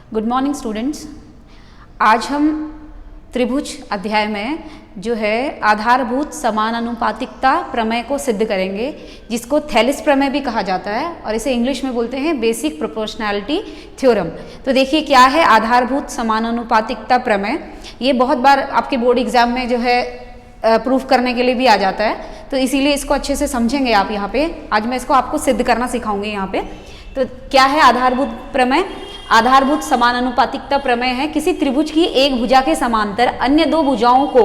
Good morning students. आज हम त्रिभुज अध्याय में जो है आधारभूत समानुपातिकता प्रमेय को सिद्ध करेंगे, जिसको थैलिस प्रमेय भी कहा जाता है और इसे इंग्लिश में बोलते हैं बेसिक प्रोपोर्शनैलिटी थ्योरम। तो देखिए क्या है आधारभूत समानुपातिकता प्रमेय। ये बहुत बार आपके बोर्ड एग्जाम में जो है प्रूफ करने के लिए भी आ जाता है, तो इसीलिए इसको अच्छे से समझेंगे आप यहाँ पे। आज मैं इसको आपको सिद्ध करना सिखाऊंगी यहाँ पे। तो क्या है आधारभूत प्रमेय? आधारभूत समानुपातिकता प्रमेय है किसी त्रिभुज की एक भुजा के समांतर अन्य दो भुजाओं को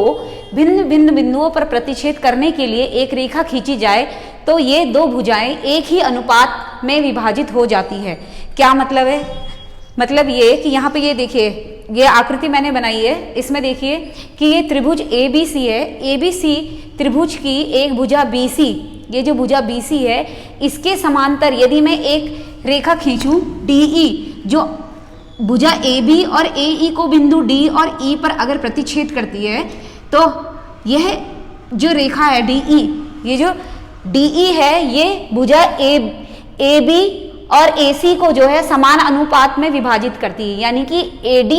भिन्न भिन्न बिंदुओं पर प्रतिच्छेद करने के लिए एक रेखा खींची जाए तो ये दो भुजाएं एक ही अनुपात में विभाजित हो जाती है। क्या मतलब है? मतलब ये कि यहाँ पे ये देखिए, ये आकृति मैंने बनाई है, इसमें देखिए कि ये त्रिभुज ABC है। ABC त्रिभुज की एक भुजा BC, ये जो भुजा BC है इसके समांतर यदि मैं एक रेखा खींचूं DE, जो भुजा AB और AE को बिंदु D और E पर अगर प्रतिच्छेद करती है, तो यह जो रेखा है DE, ये जो DE है ये भुजा AB और AC को जो है समान अनुपात में विभाजित करती है, यानी कि AD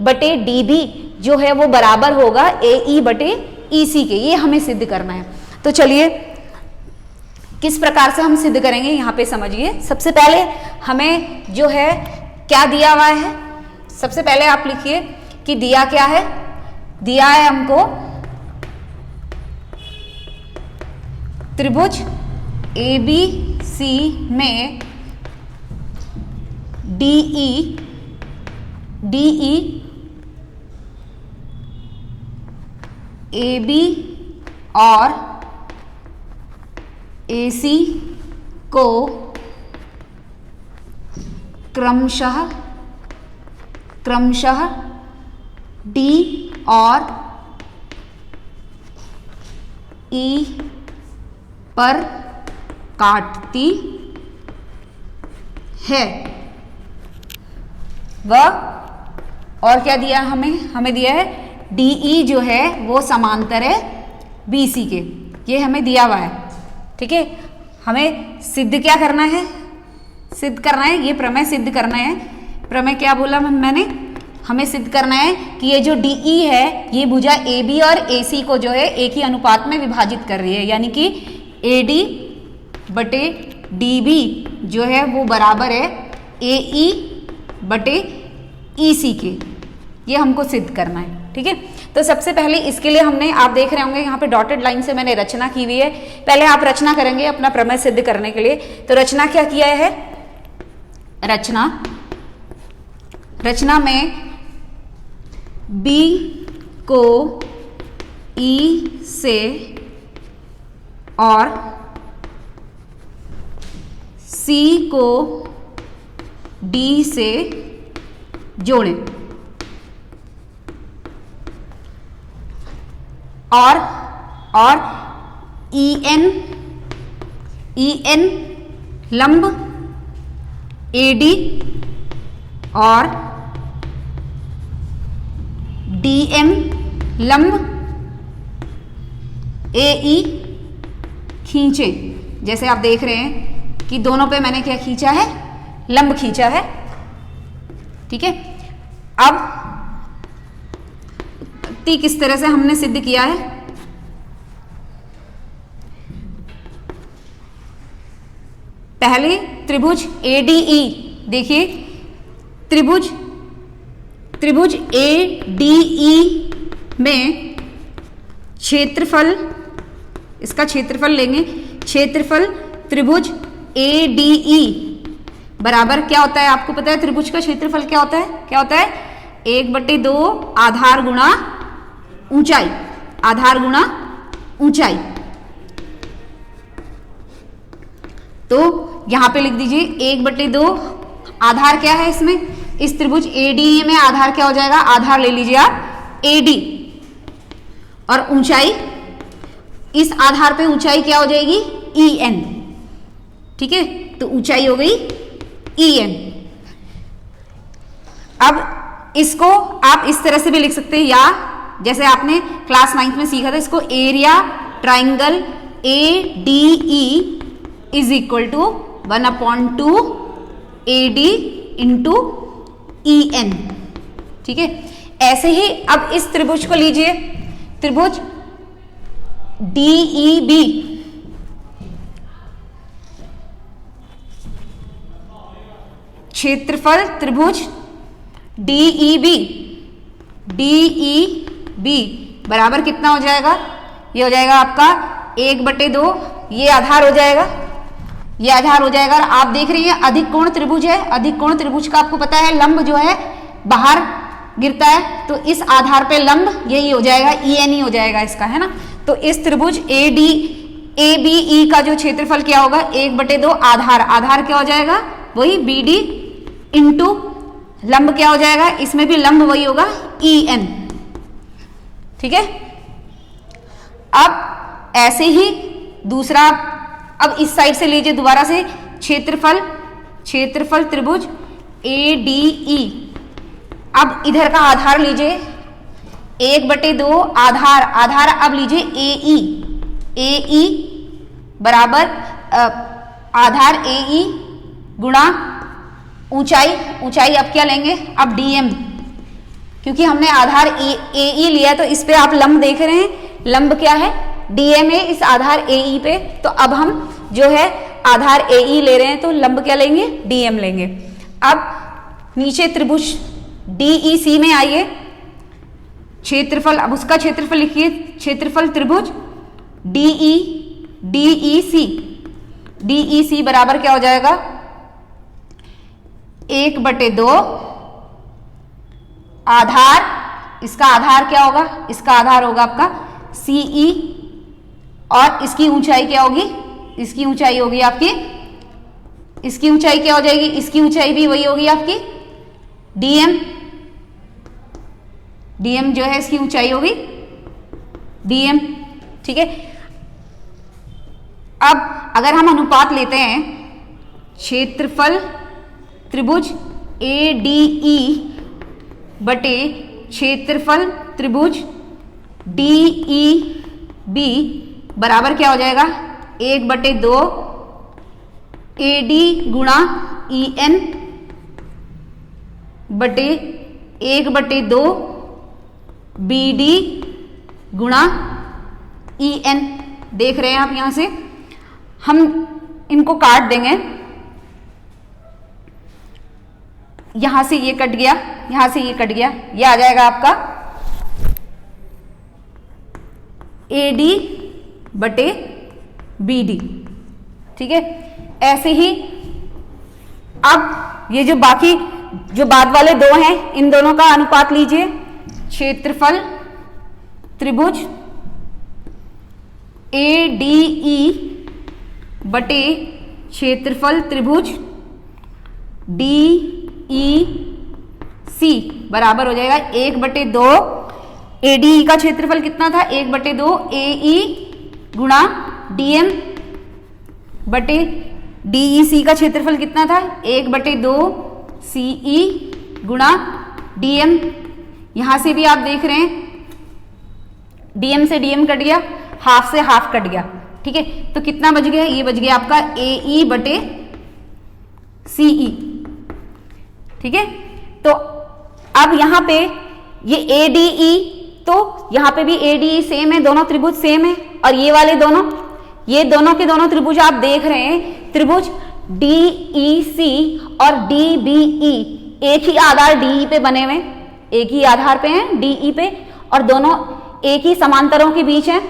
बटे DB जो है वो बराबर होगा AE बटे EC के। ये हमें सिद्ध करना है। तो चलिए किस प्रकार से हम सिद्ध करेंगे यहाँ पे समझिए। सबसे पहले हमें जो है क्या दिया हुआ है, सबसे पहले आप लिखिए कि दिया क्या है। दिया है हमको त्रिभुज ABC में DE AB और AC को क्रमशः D और E पर काटती है। और क्या दिया हमें दिया है DE जो है वो समांतर है BC के, ये हमें दिया हुआ है। ठीक है, हमें सिद्ध क्या करना है? सिद्ध करना है, ये प्रमेय सिद्ध करना है। प्रमेय क्या बोला मैंने? हमें सिद्ध करना है कि ये जो DE है ये भुजा AB और AC को जो है एक ही अनुपात में विभाजित कर रही है, यानी कि AD बटे DB जो है वो बराबर है AE बटे EC के। ये हमको सिद्ध करना है। ठीक है, तो सबसे पहले इसके लिए हमने, आप देख रहे होंगे यहाँ पे डॉटेड लाइन से मैंने रचना की हुई है। पहले आप रचना करेंगे अपना प्रमेय सिद्ध करने के लिए। तो रचना क्या किया है? रचना में B को E से और C को D से जोड़ें और EN लंब AD और DM लंब AE खींचे। जैसे आप देख रहे हैं कि दोनों पे मैंने क्या खींचा है? लंब खींचा है। ठीक है, अब किस तरह से हमने सिद्ध किया है? पहले त्रिभुज ADE, देखिए त्रिभुज ADE में क्षेत्रफल, इसका क्षेत्रफल लेंगे। क्षेत्रफल त्रिभुज ADE बराबर क्या होता है? आपको पता है त्रिभुज का क्षेत्रफल क्या होता है? क्या होता है? 1/2 आधार गुणा ऊंचाई, आधार गुणा ऊंचाई। तो यहां पे लिख दीजिए 1/2 आधार क्या है इसमें? इस त्रिभुज ADE में आधार क्या हो जाएगा? आधार ले लीजिए आप AD और ऊंचाई, इस आधार पे ऊंचाई क्या हो जाएगी? EN। ठीक है, तो ऊंचाई हो गई EN। अब इसको आप इस तरह से भी लिख सकते हैं, या जैसे आपने क्लास 9th में सीखा था, इसको area triangle ADE is equal to 1/2 AD into EN। ठीक है, ऐसे ही अब इस त्रिभुज को लीजिए, त्रिभुज DEB, क्षेत्रफल त्रिभुज DEB बराबर कितना हो जाएगा? ये हो जाएगा आपका 1/2, ये आधार हो जाएगा, ये आधार हो जाएगा। आप देख रही हैं अधिक कोण त्रिभुज है, अधिक कोण त्रिभुज का आपको पता है लंब जो है बाहर गिरता है, तो इस आधार पे लंब यही हो जाएगा, ENE हो जाएगा इसका, है ना। तो इस त्रिभुज ABE का जो क्षेत्रफल क्या होगा? 1/2 आधार, आधार क्या हो जाएगा? वही BD इंटू लंब क्या हो जाएगा? इसमें भी लंब वही होगा, EN। ठीक है, अब ऐसे ही दूसरा, अब इस साइड से लीजिए दोबारा से क्षेत्रफल त्रिभुज ADE। अब इधर का आधार लीजिए 1/2 आधार, आधार अब लीजिए AE बराबर आधार AE गुणा ऊंचाई, ऊंचाई अब क्या लेंगे? अब DM, क्योंकि हमने आधार AE लिया तो इस पे आप लंब देख रहे हैं, लंब क्या है? DM है इस आधार AE पे, तो अब हम जो है आधार AE ले रहे हैं तो लंब क्या लेंगे? DM लेंगे। अब नीचे त्रिभुज DEC में आइए, क्षेत्रफल, अब उसका क्षेत्रफल लिखिए, क्षेत्रफल त्रिभुज DEC बराबर क्या हो जाएगा? 1/2 आधार, इसका आधार क्या होगा? इसका आधार होगा आपका CE, और इसकी ऊंचाई क्या होगी? इसकी ऊंचाई होगी आपकी, इसकी ऊंचाई क्या हो जाएगी? इसकी ऊंचाई भी वही होगी आपकी DM जो है इसकी ऊंचाई होगी DM। ठीक है, अब अगर हम अनुपात लेते हैं क्षेत्रफल त्रिभुज ADE बटे क्षेत्रफल त्रिभुज DEB बराबर क्या हो जाएगा? 1/2 AD गुणा EN बटे 1/2 BD गुणा EN। देख रहे हैं आप, यहां से हम इनको काट देंगे, यहां से ये कट गया, यहां से ये कट गया, ये आ जाएगा आपका AD बटे BD। ठीक है, ऐसे ही अब ये जो बाकी जो बाद वाले दो हैं, इन दोनों का अनुपात लीजिए, क्षेत्रफल त्रिभुज ADE बटे क्षेत्रफल त्रिभुज DEC बराबर हो जाएगा 1/2। ADE का क्षेत्रफल कितना था? 1/2 AE गुणा DM बटे DEC का क्षेत्रफल कितना था? 1/2 CE गुणा DM। यहां से भी आप देख रहे हैं DM से DM कट गया, हाफ से हाफ कट गया। ठीक है, तो कितना बच गया? ये बच गया आपका AE बटे CE। ठीक है, तो अब यहां पे ये ADE, तो यहां पे भी ADE सेम है, दोनों त्रिभुज सेम है, और ये वाले दोनों, ये दोनों के दोनों त्रिभुज आप देख रहे हैं, त्रिभुज DEC और DBE एक ही आधार DE पे बने हुए, एक ही आधार पे हैं DE पे, और दोनों एक ही समांतरों के बीच है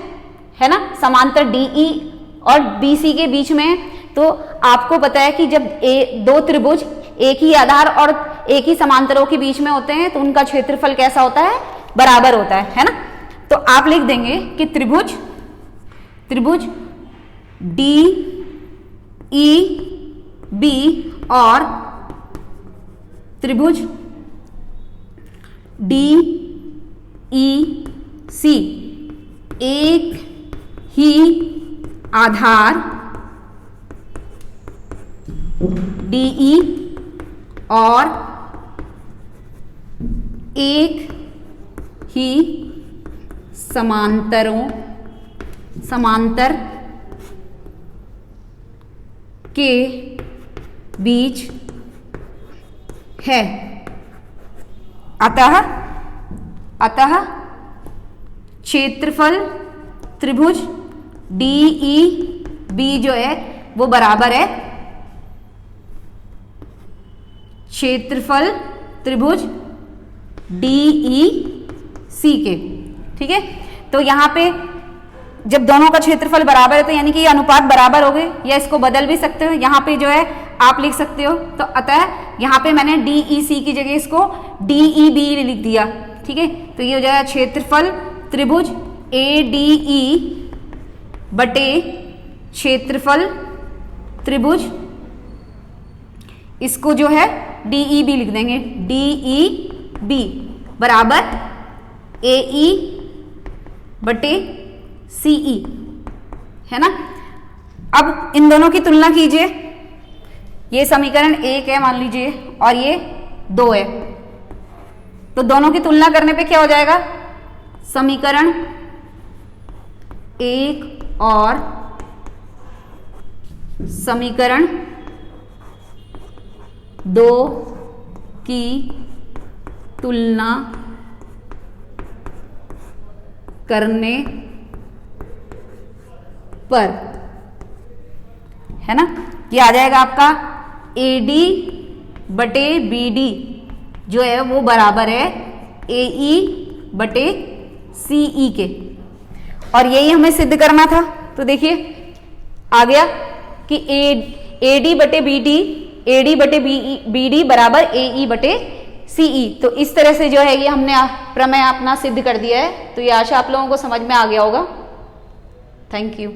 ना, समांतर DE और BC के बीच में है। तो आपको पता है कि जब दो त्रिभुज एक ही आधार और एक ही समांतरों के बीच में होते हैं तो उनका क्षेत्रफल कैसा होता है? बराबर होता है ना। तो आप लिख देंगे कि त्रिभुज DEB और त्रिभुज DEC एक ही आधार DE और एक ही समांतर के बीच है। अतः क्षेत्रफल त्रिभुज DEB जो है वो बराबर है क्षेत्रफल त्रिभुज DEC के। ठीक है, तो यहाँ पे जब दोनों का क्षेत्रफल बराबर है तो यानी कि ये अनुपात बराबर हो गए, या इसको बदल भी सकते हो, यहाँ पे जो है आप लिख सकते हो। तो अतः यहाँ पे मैंने DEC की जगह इसको DEB लिख दिया। ठीक है, तो ये हो जाएगा क्षेत्रफल त्रिभुज ADE बटे क्षेत्रफल त्रिभुज, इसको जो है DEB लिख देंगे, DEB बराबर AE बटे CE, है ना। अब इन दोनों की तुलना कीजिए, ये समीकरण 1 है मान लीजिए और ये 2 है, तो दोनों की तुलना करने पे क्या हो जाएगा, समीकरण 1 और समीकरण 2 की तुलना करने पर, है ना, ये आ जाएगा आपका AD बटे BD जो है वो बराबर है AE बटे CE के, और यही हमें सिद्ध करना था। तो देखिए आ गया कि AD बटे BD बराबर AE बटे CE। तो इस तरह से जो है ये हमने प्रमेय अपना सिद्ध कर दिया है। तो ये आशा आप लोगों को समझ में आ गया होगा। Thank you.